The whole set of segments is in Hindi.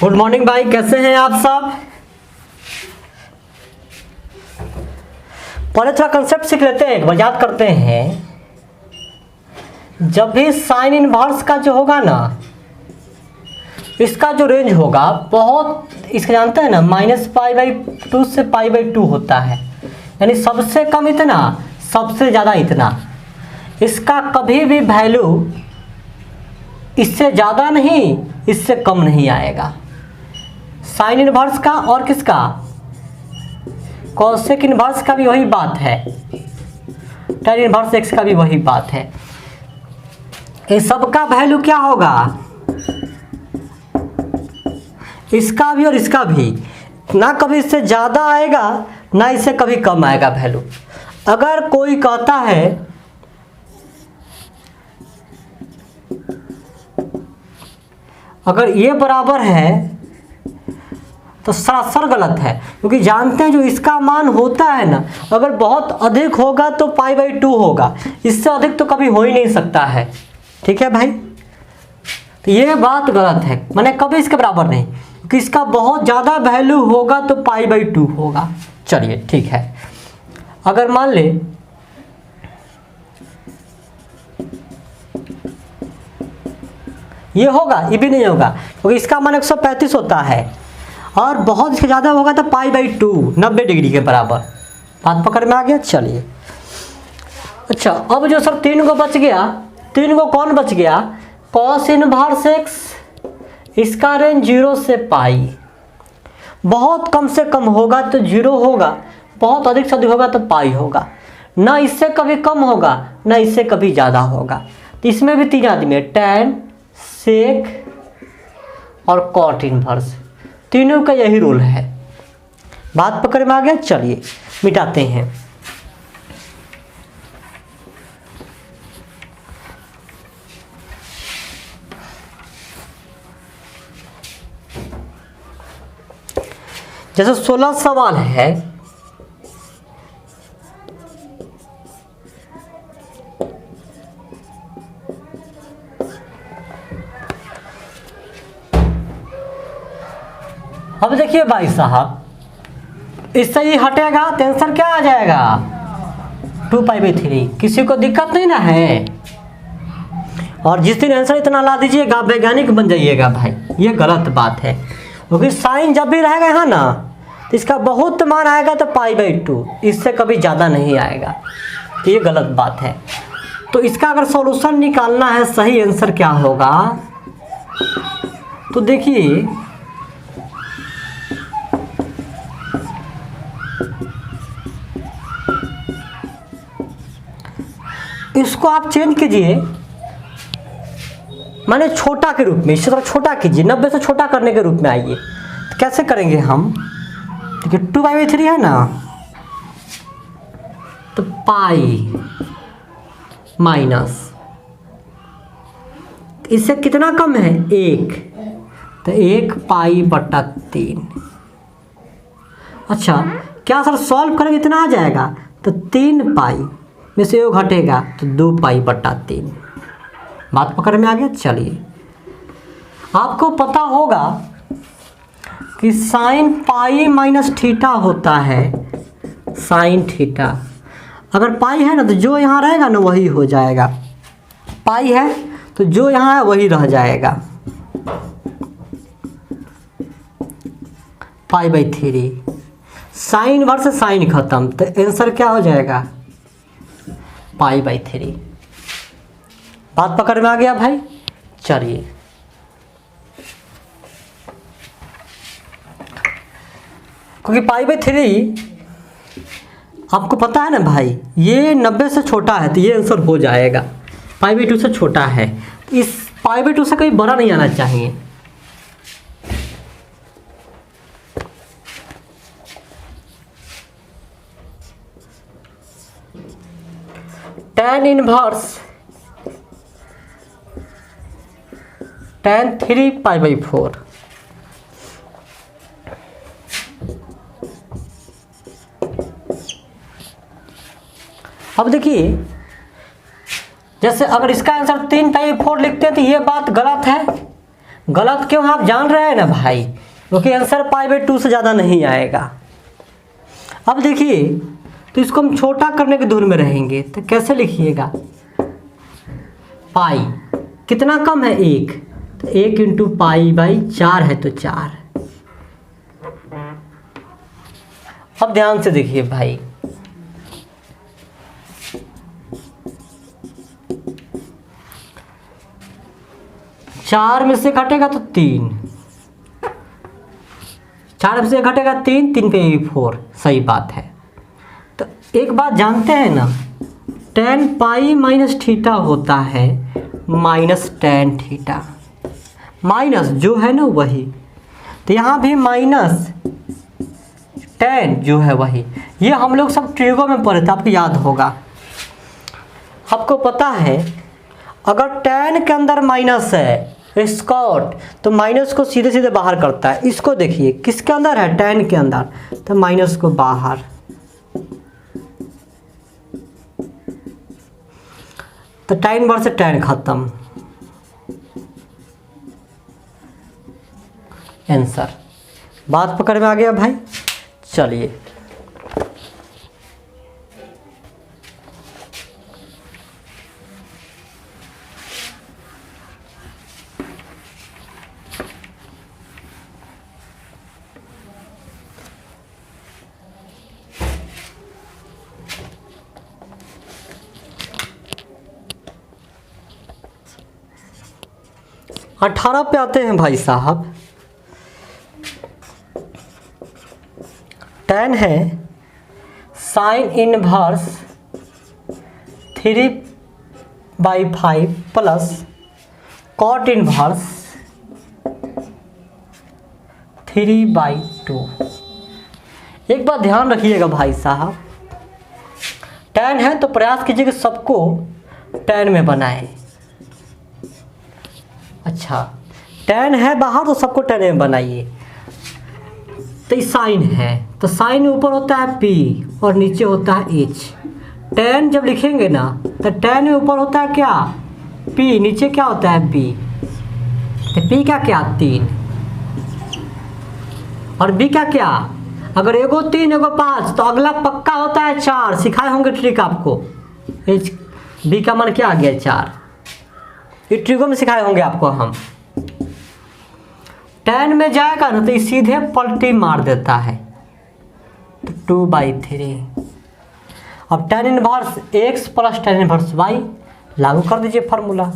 गुड मॉर्निंग भाई, कैसे हैं आप सब। पहले थोड़ा कंसेप्ट सीख लेते हैं, एक बार याद करते हैं। जब भी साइन इनवर्स का जो होगा ना, इसका जो रेंज होगा बहुत, इसका जानते हैं ना, -π/2 से π/2 होता है। यानी सबसे कम इतना, सबसे ज़्यादा इतना। इसका कभी भी वैल्यू इससे ज़्यादा नहीं, इससे कम नहीं आएगा। साइन इनवर्स का और किसका, कॉसेक इनवर्स का भी वही बात है, tan इनवर्स x का भी वही बात है। ये सबका वैल्यू क्या होगा, इसका भी और इसका भी, ना कभी इससे ज़्यादा आएगा ना इससे कभी कम आएगा वैल्यू। अगर कोई कहता है अगर ये बराबर है तो सरासर गलत है, क्योंकि जानते हैं जो इसका मान होता है ना, अगर बहुत अधिक होगा तो π/2 होगा, इससे अधिक तो कभी हो ही नहीं सकता है। ठीक है भाई, तो ये बात गलत है, माने कभी इसके बराबर नहीं, क्योंकि इसका बहुत ज़्यादा वैल्यू होगा तो π/2 होगा। चलिए ठीक है, अगर मान ले ये होगा, ये भी नहीं होगा, क्योंकि इसका मान 135 होता है और बहुत इससे ज़्यादा होगा तो π/2 90 डिग्री के बराबर। बात पकड़ में आ गया। चलिए अच्छा, अब जो सर 3 को बच गया, 3 को कौन बच गया, कॉस इनवर्स x, इसका रेंज 0 से पाई। बहुत कम से कम होगा तो 0 होगा, बहुत अधिक से अधिक होगा तो पाई होगा, ना इससे कभी कम होगा ना इससे कभी ज़्यादा होगा। तो इसमें भी 3 आदमी है, टैन, सेक और कॉट इनवर्स, तीनों का यही रूल है। बात पकड़ में आ गया। चलिए मिटाते हैं। जैसे 16 सवाल है, अब देखिए भाई साहब, इससे ही हटेगा तो आंसर क्या आ जाएगा, 2π/3। किसी को दिक्कत नहीं ना है। और जिस दिन आंसर इतना ला दीजिएगा वैज्ञानिक बन जाइएगा भाई, ये गलत बात है, क्योंकि साइन जब भी रहेगा यहाँ ना तो इसका बहुत मान आएगा तो π/2, इससे कभी ज़्यादा नहीं आएगा। तो ये गलत बात है। तो इसका अगर सॉल्यूशन निकालना है, सही आंसर क्या होगा, तो देखिए इसको आप चेंज कीजिए, माने छोटा के रूप में, इससे थोड़ा छोटा कीजिए, 90 से छोटा करने के रूप में आइए। तो कैसे करेंगे हम, देखिए 2π/3 है ना, तो पाई माइनस, इससे कितना कम है 1, तो 1π/3। अच्छा क्या सर सॉल्व करेंगे इतना आ जाएगा, तो 3π में से 1 घटेगा तो 2π/3। बात पकड़ में आ गया। चलिए आपको पता होगा कि साइन पाई माइनस थीटा होता है, साइन थीटा। अगर पाई है ना तो जो यहाँ रहेगा ना वही हो जाएगा, पाई है तो जो यहाँ है वही रह जाएगा, π/3। साइन वर्स साइन खत्म, तो आंसर क्या हो जाएगा, π/3। बात पकड़ में आ गया भाई। चलिए क्योंकि π/3 आपको पता है ना भाई, ये 90 से छोटा है तो ये आंसर हो जाएगा, π/2 से छोटा है, इस π/2 से कहीं बड़ा नहीं आना चाहिए। tan inverse tan 3π/4। अब देखिए जैसे अगर इसका आंसर 3/4 लिखते हैं तो ये बात गलत है, गलत क्यों आप जान रहे हैं ना भाई, क्योंकि आंसर π/2 से ज़्यादा नहीं आएगा। अब देखिए, तो इसको हम छोटा करने की धुन में रहेंगे, तो कैसे लिखिएगा, पाई कितना कम है 1, तो 1 × π/4 है तो 4। अब ध्यान से देखिए भाई, चार में से घटेगा तो 3, 4 में से घटेगा 3, 3 पे 4, सही बात है। तो एक बात जानते हैं ना, tan π - होता है -tan थीटा, माइनस जो है ना वही, तो यहाँ भी माइनस tan जो है वही। ये हम लोग सब ट्रिगो में पढ़े थे, आपको याद होगा। आपको पता है अगर tan के अंदर माइनस है स्कॉट, तो माइनस को सीधे सीधे बाहर करता है। इसको देखिए किसके अंदर है, tan के अंदर, तो माइनस को बाहर। तो tan वर्स tan खत्म, आंसर। बात पकड़ में आ गया भाई। चलिए अठारह पे आते हैं भाई साहब। tan है sin inverse 3/5 plus cot inverse 3/2। एक बात ध्यान रखिएगा भाई साहब, tan है तो प्रयास कीजिए कि सबको tan में बनाए। अच्छा, tan है बाहर तो सबको tan में बनाइए। तो साइन है, तो साइन ऊपर होता है P और नीचे होता है H। tan जब लिखेंगे ना, तो tan में ऊपर होता है क्या, P, नीचे क्या होता है B। तो P का क्या 3 और B का क्या, अगर एगो 3 एगो 5 तो अगला पक्का होता है 4। सिखाए होंगे ट्रिक आपको, B का मान क्या आ गया 4। ये ट्रिको में सिखाए होंगे आपको हम। tan में जाएगा ना तो सीधे पलटी मार देता है, तो 2/3। अब tan inverse x plus tan inverse y लागू कर दीजिए फॉर्मूला।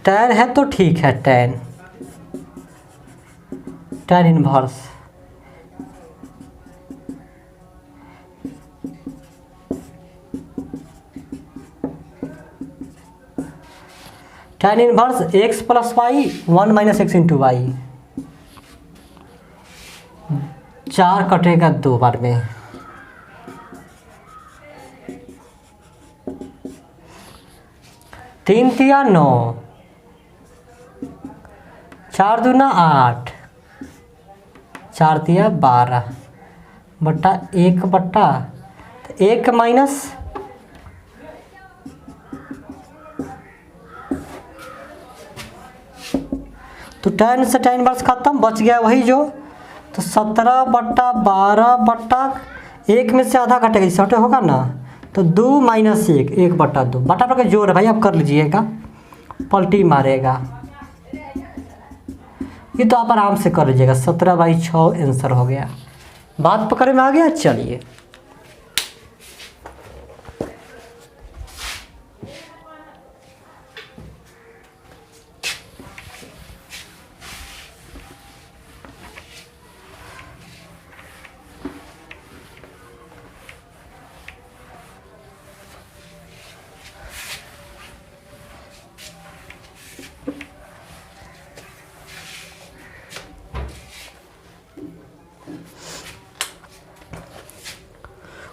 tan है तो ठीक है, tan inverse tan inverse x plus y 1 - x × y। 4 कटेगा 2 बार में, 3 × 3 = 9, 4 × 2 = 8, 4 × 3 = 12 बटा 1 बटा 1 माइनस तो tan से tan इनवर्स खत्म, बच गया वही जो, तो 17/12 बटा 1 में से आधा कटेगा, सटे होगा ना, तो 2 - 1 1/2 बटा पर जोड़ है भाई, आप कर लीजिएगा, पलटी मारेगा। ये तो आप आराम से कर लीजिएगा, 17/6 आंसर हो गया। बात पकड़ में आ गया। चलिए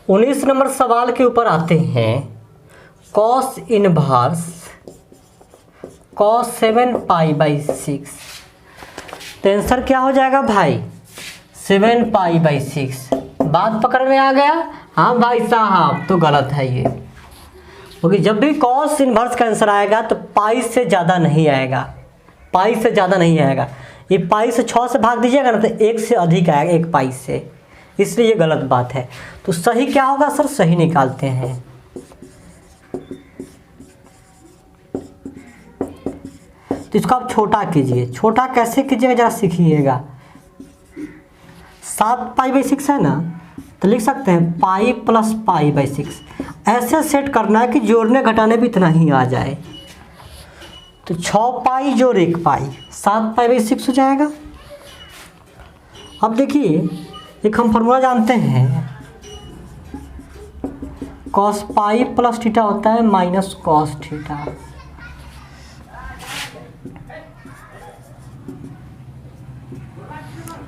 उन्नीस नंबर सवाल के ऊपर आते हैं। cos इनवर्स cos 7π/6, तो आंसर क्या हो जाएगा भाई, 7π/6 बात पकड़ में आ गया? हाँ भाई साहब, तो गलत है ये, क्योंकि जब भी कॉस इनवर्स का आंसर आएगा तो पाई से ज़्यादा नहीं आएगा, पाई से ज़्यादा नहीं आएगा। ये पाई से 6 से भाग दीजिएगा ना तो 1 से अधिक आएगा, 1 पाई से, इसलिए ये गलत बात है। तो सही क्या होगा सर? सही निकालते हैं। तो इसको आप छोटा कीजिए, छोटा कैसे कीजिएगा जरा सीखिएगा। 7 पाई बाई 6 है ना, तो लिख सकते हैं पाई प्लस पाई बाई 6। ऐसे सेट करना है कि जोड़ने घटाने भी इतना ही आ जाए। तो 6 पाई जोड़ 1 पाई, 7 पाई बाई 6 हो जाएगा। अब देखिए एक हम फॉर्मूला जानते हैं, कॉस पाई प्लस थीटा होता है minus cos theta.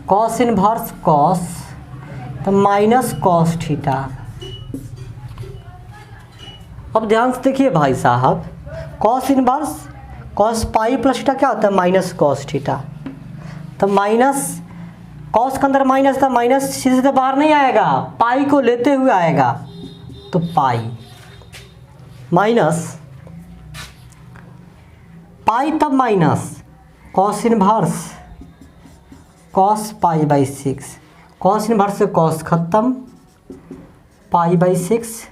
Cos inverse cos तो माइनस कॉस थीटा। अब ध्यान से देखिए भाई साहब, cos inverse cos pi plus theta क्या होता है? Minus cos theta. तो माइनस कॉस के अंदर माइनस था, माइनस सीधे से बाहर नहीं आएगा, पाई को लेते हुए आएगा। तो पाई माइनस पाई तब minus cos inverse cos pi by 6। Cos inverse से कॉस खत्म, पाई बाई 6,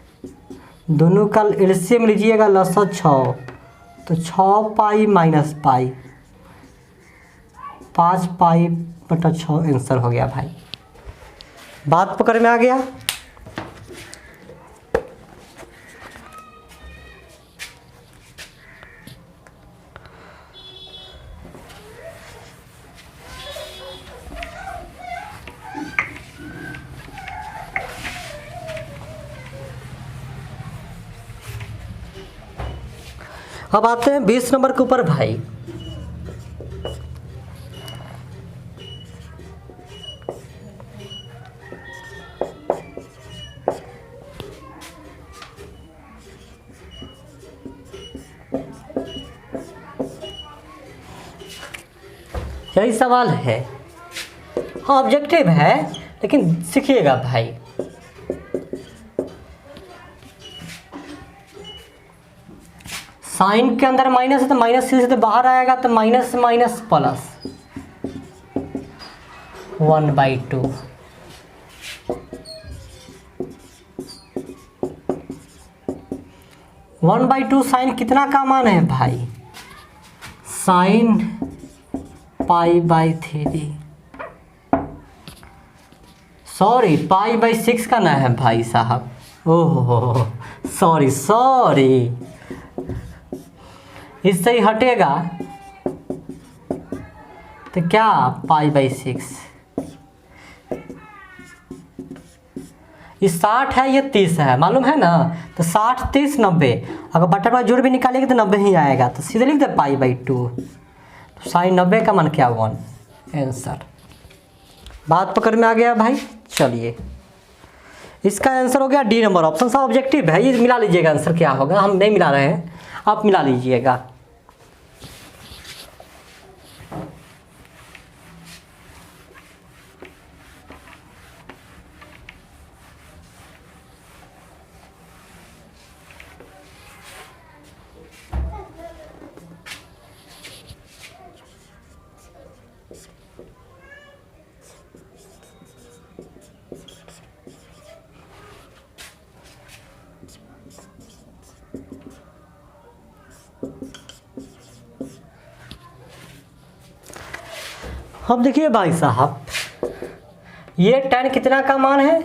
दोनों का एलसीएम लीजिएगा लसा 6, तो 6 पाई माइनस पाई, 5 पाई बटा 6 आंसर हो गया भाई। बात पकड़ में आ गया? अब आते हैं 20 नंबर के ऊपर भाई। यही सवाल है, हाँ ऑब्जेक्टिव है लेकिन सीखिएगा भाई। साइन के अंदर माइनस है तो माइनस से बाहर आएगा, तो minus minus plus 1/2। One by two sine कितना का मान है भाई? Sine pi by 3, sorry pi by 6 का ना है भाई साहब। ओहो सॉरी सॉरी, इससे ही हटेगा तो क्या पाई बाई 6। ये 60 है, ये 30 है, मालूम है ना। तो 60 30 90, अगर बटा बटा जोड़ भी निकालेंगे तो 90 ही आएगा, तो सीधे लिख दे पाई बाई 2। तो साइन 90 का मान क्या 1 आंसर। बात पकड़ में आ गया भाई। चलिए इसका आंसर हो गया डी नंबर ऑप्शन। सब ऑब्जेक्टिव है, ये मिला लीजिएगा आंसर क्या होगा, हम नहीं मिला रहे हैं, आप मिला लीजिएगा। अब देखिए भाई साहब, ये tan कितना का मान है?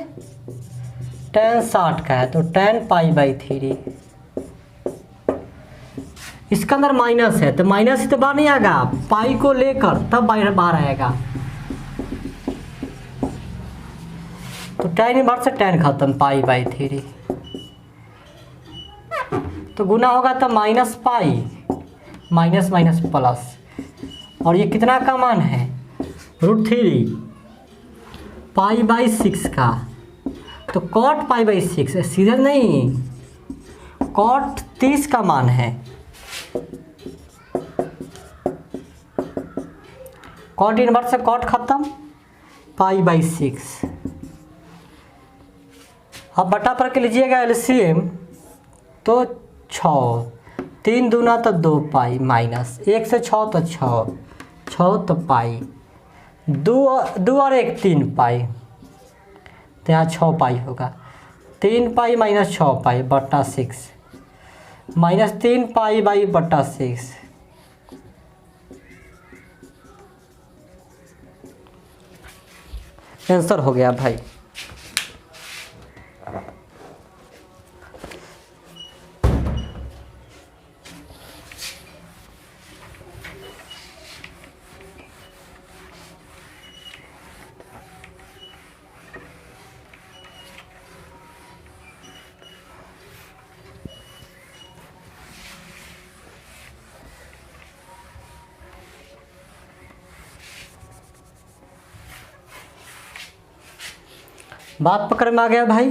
tan 60 का है, तो tan पाई बाई 3। इसके अंदर माइनस है तो माइनस ही तो बाहर नहीं आएगा, पाई को लेकर तब बाहर आएगा। तो tan इनवर्स से tan खत्म, पाई बाई 3। तो गुना होगा तो minus pi minus minus plus, और ये कितना का मान है? √3 पाई बाई 6 का। तो कॉट पाई बाई 6 सीधे नहीं, कॉट 30 का मान है। कॉट इनवर्स से कॉट खत्म, पाई बाई 6। अब बटा पर के लीजिएगा एलसीएम, तो 6, 3 दूना तो 2 पाई, माइनस 1 से 6 तो 6, 6 तो पाई, 2 और 1 3 पाई, तो यहाँ 6 पाई होगा। 3 पाई माइनस 6 पाई बटा 6, माइनस 3 पाई बाई बटा 6। आंसर हो गया भाई। बात पकड़ में आ गया भाई।